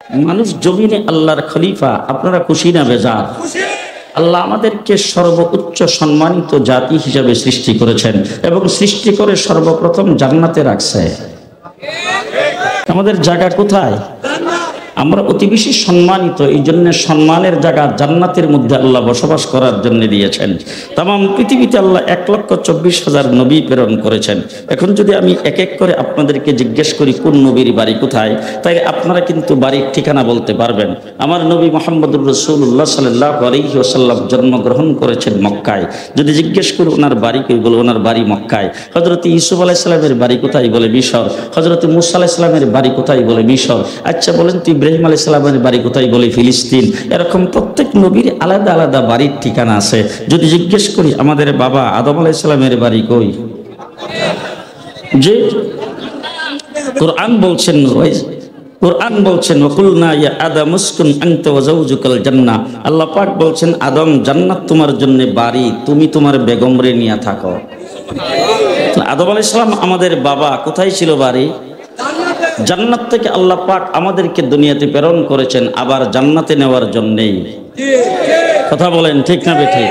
মানুষ জমিনে আল্লাহর খলিফা, আপনারা খুশি না বেজার? আল্লাহ আমাদেরকে সর্বোচ্চ সম্মানিত জাতি হিসাবে সৃষ্টি করেছেন এবং সৃষ্টি করে সর্বপ্রথম জান্নাতে রাখছে। আমাদের জায়গা কোথায়? আমরা অতি বেশি সম্মানিত, এই জন্য সম্মানের জায়গা জান্নাতের মধ্যে আল্লাহ বসবাস করার জন্য দিয়েছেন। তাম পৃথিবীতে আল্লাহ 1,24,000 নবী প্রেরণ করেছেন। এখন যদি আমি এক এক করে আপনাদেরকে জিজ্ঞেস করি কোন নবীর বাড়ি কোথায়, তাই আপনারা কিন্তু বাড়ির ঠিকানা বলতে পারবেন। আমার নবী মুহাম্মদুর রাসূলুল্লাহ সাল্লাল্লাহু আলাইহি ওয়াসাল্লাম জন্মগ্রহণ করেছেন মক্কায়। যদি জিজ্ঞেস করি ওনার বাড়ি কই, বলে ওনার বাড়ি মক্কায়। হযরত ইউসুফ আলাইহিস সালামের বাড়ি কোথায়, বলে মিশর। হযরত মূসা আলাইহিস সালামের বাড়ি কোথায়, বলে মিশর। আচ্ছা বলেন তো ইব্রাহিম আলাইহিস সালামের বাড়ি কোথায়, বলে ফিলিস্তিন। এরকম প্রত্যেক নবীর আলাদা আলাদা বাড়ির ঠিকানা আছে। যদি জিজ্ঞেস করি আমাদের বাবা আদম আলাইহিস সালামের বাড়ি কই, যে কোরআন বলছেন ওয়াকুলনা ইয়া আদম উসকুন আনতা ওয়া যাওজুকাল জান্নাহ। আল্লাহ পাক বলছেন আদম জান্নাত তোমার জন্য বাড়ি, তুমি তোমার বেগমরে নিয়ে থাকো। আদম আলাইহিস সালাম আমাদের বাবা, কোথায় ছিল বাড়ি? জান্নাত থেকে আল্লাহ পাক আমাদেরকে দুনিয়াতে প্রেরণ করেছেন আবার জান্নাতে নেওয়ার জন্যই। কথা বলেন ঠিক না বেঠিক?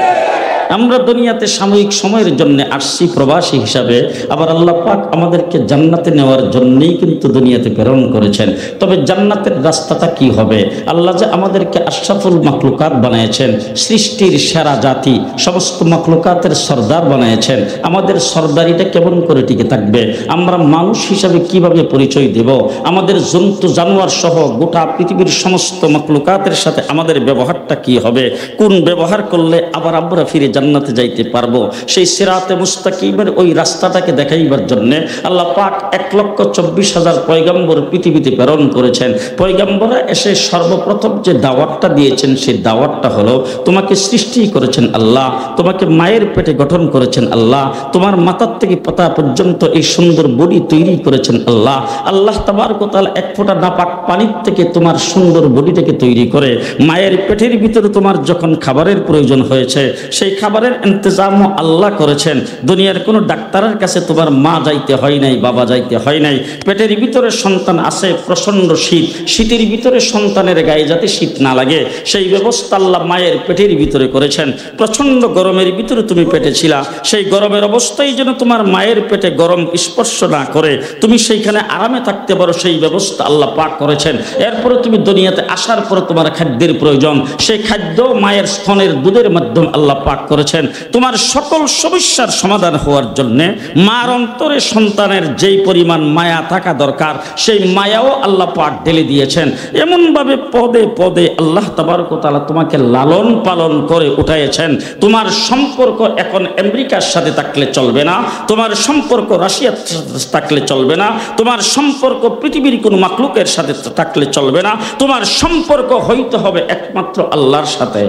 আমরা দুনিয়াতে সাময়িক সময়ের জন্য আসছি প্রবাসী হিসাবে, আবার আল্লাহ পাক আমাদেরকে জান্নাতে নেওয়ার জন্যই কিন্তু দুনিয়াতে প্রেরণ করেছেন। তবে জান্নাতের রাস্তাটা কি হবে? আল্লাহ যে আমাদেরকে আশরাফুল মাখলুকাত বানিয়েছেন, সৃষ্টির সেরা জাতি, সমস্ত মাখলুকাতের সর্দার বানিয়েছেন, আমাদের সর্দারিটা কেমন করে টিকে থাকবে? আমরা মানুষ হিসাবে কিভাবে পরিচয় দেব? আমাদের জন্তু জানোয়ার সহ গোটা পৃথিবীর সমস্ত মাখলুকাতের সাথে আমাদের ব্যবহারটা কি হবে? কোন ব্যবহার করলে আবার আমরা ফিরে জান্নাতে যাইতে পারবো? সেই সিরাতে মুস্তাকিমের ওই রাস্তাটাকে দেখাইবার জন্য আল্লাহ পাক 1,24,000 পয়গম্বর পৃথিবীতে প্রেরণ করেছেন। পয়গম্বররা এসে সর্বপ্রথম যে দাওয়াতটা দিয়েছেন, সেই দাওয়াতটা হলো তোমাকে সৃষ্টি করেছেন আল্লাহ, তোমাকে মায়ের পেটে গঠন করেছেন আল্লাহ, তোমার মাথার থেকে পাতা পর্যন্ত এই সুন্দর বডি তৈরি করেছেন আল্লাহ। আল্লাহ তাবারক ওয়া তাআলা এক ফোঁটা নাপাক পানির থেকে তোমার সুন্দর বডিটাকে তৈরি করে মায়ের পেটের ভিতরে তোমার যখন খাবারের প্রয়োজন হয়েছে, সেই খাবারের ইন্তজামও আল্লাহ করেছেন। দুনিয়ার কোনো ডাক্তারের কাছে তোমার মা যাইতে হয় নাই, বাবা যাইতে হয় নাই। পেটের ভিতরে সন্তান আছে, প্রচণ্ড শীত, শীতের ভিতরে সন্তানের গায়ে যাতে শীত না লাগে সেই ব্যবস্থা আল্লাহ মায়ের পেটের ভিতরে করেছেন। প্রচণ্ড গরমের ভিতরে তুমি পেটে ছিলা, সেই গরমের অবস্থায় যেন তোমার মায়ের পেটে গরম স্পর্শ না করে তুমি সেইখানে আরামে থাকতে পারো, সেই ব্যবস্থা আল্লাহ পাক করেছেন। এরপরে তুমি দুনিয়াতে আসার পরে তোমার খাদ্যের প্রয়োজন, সেই খাদ্য মায়ের স্তনের দুধের মাধ্যমে আল্লাহ পাক করেছেন। তোমার সকল সমস্যার সমাধান হওয়ার জন্য মার অন্তরে সন্তানের যেই পরিমাণ মায়া থাকা দরকার, সেই মায়াও আল্লাহ পাক ঢেলে দিয়েছেন। এমনভাবে পদে পদে আল্লাহ তাবারক ওয়া তাআলা তোমাকে লালন পালন করে উঠাইয়েছেন। তোমার সম্পর্ক এখন আমেরিকার সাথে থাকলে চলবে না, তোমার সম্পর্ক রাশিয়ার সাথে থাকলে চলবে না, তোমার সম্পর্ক পৃথিবীর কোনো মাখলুকের সাথে থাকলে চলবে না, তোমার সম্পর্ক হইতে হবে একমাত্র আল্লাহর সাথে।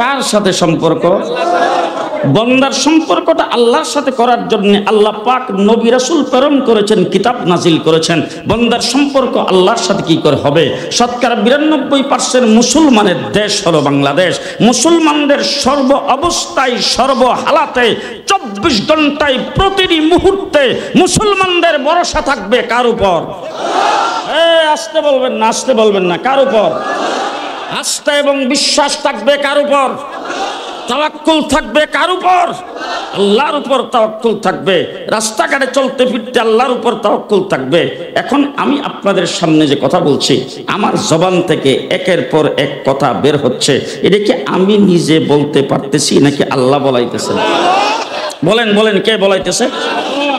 কার সাথে সম্পর্ক? বন্দার সম্পর্কটা আল্লাহর সাথে করার জন্য আল্লাহ পাক নবী রাসূল প্রেরণ করেছেন, কিতাব নাজিল করেছেন। বন্দার সম্পর্ক আল্লাহর সাথে কি করে হবে? শতকরা 92% মুসলমানের দেশ হলো বাংলাদেশ। মুসলমানদের সর্ব অবস্থায়, সর্ব হালাতে, 24 ঘন্টায়, প্রতিটি মুহূর্তে মুসলমানদের ভরসা থাকবে কার উপর? আসতে বলবেন না, আসতে বলবেন না, কার উপর? আস্থা এবং বিশ্বাস থাকবে কার উপর? তাওয়াক্কুল থাকবে কার উপর? আল্লাহর উপর তাওয়াক্কুল থাকবে। রাস্তাঘাটে চলতে ফিরতে আল্লাহর উপর তাওয়াক্কুল থাকবে। এখন আমি আপনাদের সামনে যে কথা বলছি, আমার জবান থেকে একের পর এক কথা বের হচ্ছে, এটা কি আমি নিজে বলতে পারতেছি নাকি আল্লাহ বলাইতেছেন? বলেন বলেন, কে বলাইতেছে?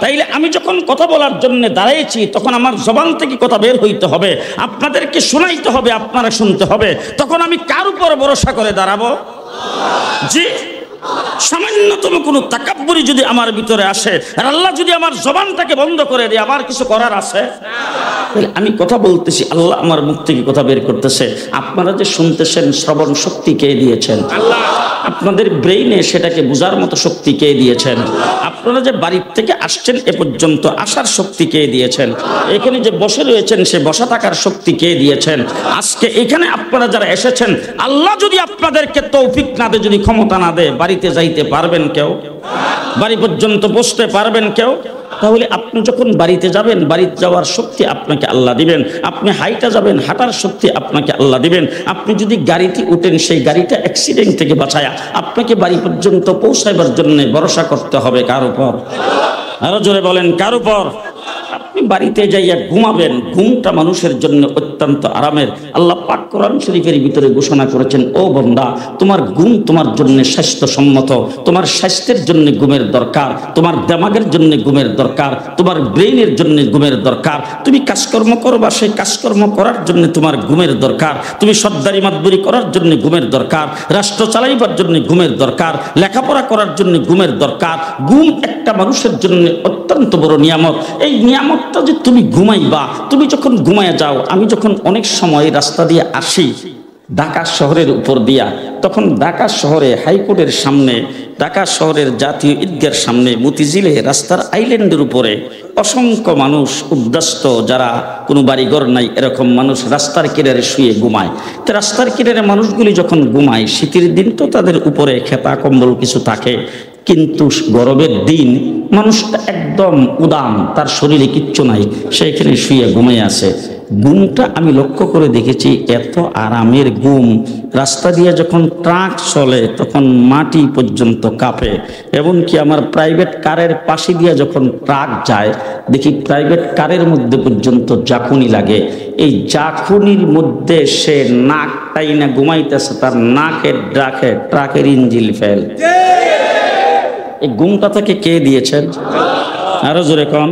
তাইলে আমি যখন কথা বলার জন্য দাঁড়িয়েছি, তখন আমার জবান থেকে কথা বের হইতে হবে, আপনাদেরকে শোনাইতে হবে, আপনারা শুনতে হবে। তখন আমি কার উপর ভরসা করে দাঁড়াবো? জি, সামান্যতম কোনো তাকাব্বুরি যদি আমার ভিতরে আসে আর আল্লাহ যদি আমার জবানটাকে বন্ধ করে দেয়, আমার কিছু করার আছে? আমি কথা বলতেছি, আল্লাহ আমার মুখ থেকে কথা বের করতেছে। আপনারা যে শুনতেছেন, শ্রবণ শক্তি কে দিয়েছেন? আল্লাহ। আপনাদের ব্রেইনে সেটাকে বোঝার মতো শক্তি কে দিয়েছেন? আপনারা যে বাড়ির থেকে আসছেন এ পর্যন্ত আসার শক্তি কে দিয়েছেন? এখানে যে বসে রয়েছেন সে বসা থাকার শক্তি কে দিয়েছেন? আজকে এখানে আপনারা যারা এসেছেন, আল্লাহ যদি আপনাদেরকে তৌফিক না দেয়, যদি ক্ষমতা না দেয়, বাড়িতে যাইতে পারবেন কেউ? বাড়ি পর্যন্ত বসতে পারবেন কেউ? তাহলে আপনি যখন বাড়িতে যাবেন, বাড়িতে যাওয়ার শক্তি আপনাকে আল্লাহ দিবেন। আপনি হাইটা যাবেন, হাঁটার শক্তি আপনাকে আল্লাহ দিবেন। আপনি যদি গাড়িতে উঠেন, সেই গাড়িটা অ্যাক্সিডেন্ট থেকে বাঁচায়া আপনাকে বাড়ি পর্যন্ত পৌঁছাইবার জন্য ভরসা করতে হবে কার উপর? আরো জোরে বলেন, কার উপর? আপনি বাড়িতে যাইয়া ঘুমাবেন, ঘুমটা মানুষের জন্য অত্যন্ত আরামের। আল্লাহ পাক কোরআন শরীফের ভিতরে ঘোষণা করেছেন, ও বান্দা, তোমার ঘুম তোমার জন্য স্বাস্থ্যসম্মত। তোমার স্বাস্থ্যের জন্য ঘুমের দরকার, তোমার দিমাগের জন্য ঘুমের দরকার, তোমার ব্রেইনের জন্য ঘুমের দরকার। তুমি কাজকর্ম করবা, সেই কাজকর্ম করার জন্য তোমার ঘুমের দরকার। তুমি সর্দারি মাতবরি করার জন্য ঘুমের দরকার, রাষ্ট্র চালাইবার জন্য ঘুমের দরকার, লেখাপড়া করার জন্য ঘুমের দরকার। ঘুম একটা মানুষের জন্য অত্যন্ত বড় নিয়ামত। এই নিয়ামতটা যে তুমি ঘুমাইবা, তুমি যখন ঘুমাইয়া যাও, আমি যখন অনেক সময় রাস্তা দিয়ে আসি ঢাকা শহরের উপর দিয়া, তখন ঢাকা শহরে হাইকোর্টের সামনে, ঢাকা শহরের জাতীয় ঈদগার সামনে, মতিঝিলে রাস্তার আইল্যান্ডের উপরে অসংখ্য মানুষ উদ্বাস্ত, যারা কোনো বাড়িঘর নাই, এরকম মানুষ রাস্তার কিনারে শুয়ে ঘুমায়। তো রাস্তার কিনারে মানুষগুলি যখন ঘুমায়, শীতের দিন তো তাদের উপরে খেতা কম্বল কিছু থাকে, কিন্তু গরমের দিন মানুষটা একদম উদাম, তার শরীরে কিচ্ছু নাই, সেখানে শুয়ে ঘুমিয়ে আছে। ঘুমটা আমি লক্ষ্য করে দেখেছি এত আরামের ঘুম, রাস্তা দিয়ে যখন ট্রাক চলে তখন মাটি পর্যন্ত কাঁপে। এমনকি আমার প্রাইভেট কারের পাশে দিয়ে যখন ট্রাক যায়, দেখি প্রাইভেট কারের মধ্যে পর্যন্ত জাকুনি লাগে। এই জাকুনির মধ্যে সে নাক টাইনা ঘুমাইতেছে, তার নাকের ডাকে ট্রাকের ইঞ্জিন ফেল। এই ঘুমটা তাকে কে দিয়েছেন? আরো জোরে কম।